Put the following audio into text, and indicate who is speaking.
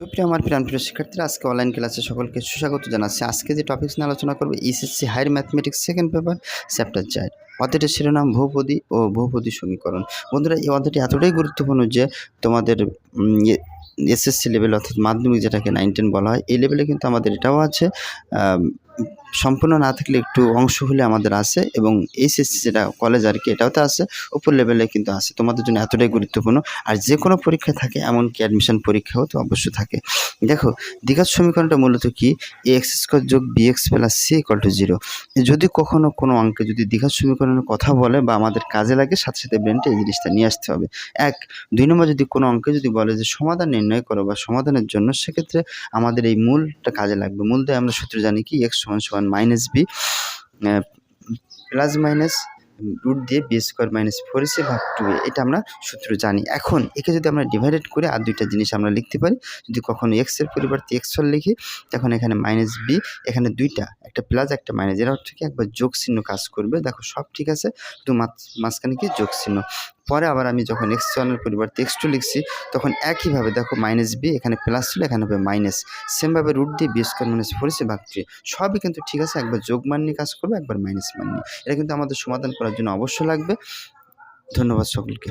Speaker 1: সুপ্রিয় আমার প্রিয় শিক্ষার্থীরা, আজকে অনলাইন ক্লাসে সকলকে সুস্বাগত জানাচ্ছি। আজকে যে টপিকস নিয়ে আলোচনা করব SSC higher mathematics second paper chapter 4। অধ্যায়টির শিরোনাম বহুপদী ও বহুপদী সমীকরণ। বন্ধুরা, এই অধ্যায়টি এতটাই গুরুত্বপূর্ণ যে তোমাদের এসএসসি লেভেল অর্থাৎ মাধ্যমিক যেটাকে 9-10 বলা হয়, এই লেভেলে কিন্তু আমাদের এটাও আছে। সম্পূর্ণ না থাকলে একটু অংশ হলে আমাদের আছে, এবং এইচএসসি যেটা কলেজ আর কি, এটাও তো আছে, উপর লেভেলে কিন্তু আছে। তোমাদের জন্য এতটাই গুরুত্বপূর্ণ। আর যে কোনো পরীক্ষা থাকে, এমনকি অ্যাডমিশন পরীক্ষাও তো অবশ্যই থাকে। দেখো, দ্বিঘাত সমীকরণটা মূলত কি? এক্স স্কোয়ার যোগ bx plus c equal to 0। যদি কখনো কোনো অঙ্কে যদি দ্বিঘাত সমীকরণের কথা বলে বা আমাদের কাজে লাগে, সাথে সাথে ব্রেনটা এই জিনিসটা নিয়ে আসতে হবে। 2 নম্বর, যদি কোনো অঙ্কে যদি বলে যে সমাধান নির্ণয় করো বা সমাধানের জন্য, সেক্ষেত্রে আমাদের এই মূলটা কাজে লাগবে। মূল দিয়ে আমরা সূত্র জানি কি, এক্স সমান minus b plus minus root দিয়ে বি স্কোয়ার মাইনাস 4ac ভাগ 2a, এটা আমরা সূত্র জানি। এখন একে যদি আমরা ডিভাইডেড করে আর দুইটা জিনিস আমরা লিখতে পারি। যদি কখনো এক্সের পরিবর্তে এক্স লিখি, তখন এখানে মাইনাস বি, এখানে দুইটা, একটা প্লাস একটা মাইনাস, এর অর্থ কি একবার যোগ চিহ্ন কাজ করবে। দেখো, সব ঠিক আছে, শুধু মাঝখানে কি যোগ চিহ্ন। পরে আবার আমি যখন x1 পরিবর্তে x2 লিখছি, তখন একইভাবে দেখো মাইনাস বি, এখানে প্লাস ছিল, এখানে হবে মাইনাস। সেমভাবে রুট দিয়ে বি স্কোয়ার মাইনাস 4ac ভাগ 3, সবই কিন্তু ঠিক আছে, একবার যোগ মান নিয়ে কাজ করবে, একবার মাইনাস মান নিয়ে। এটা কিন্তু আমাদের সমাধান করার জন্য অবশ্য লাগবে। ধন্যবাদ সকলকে।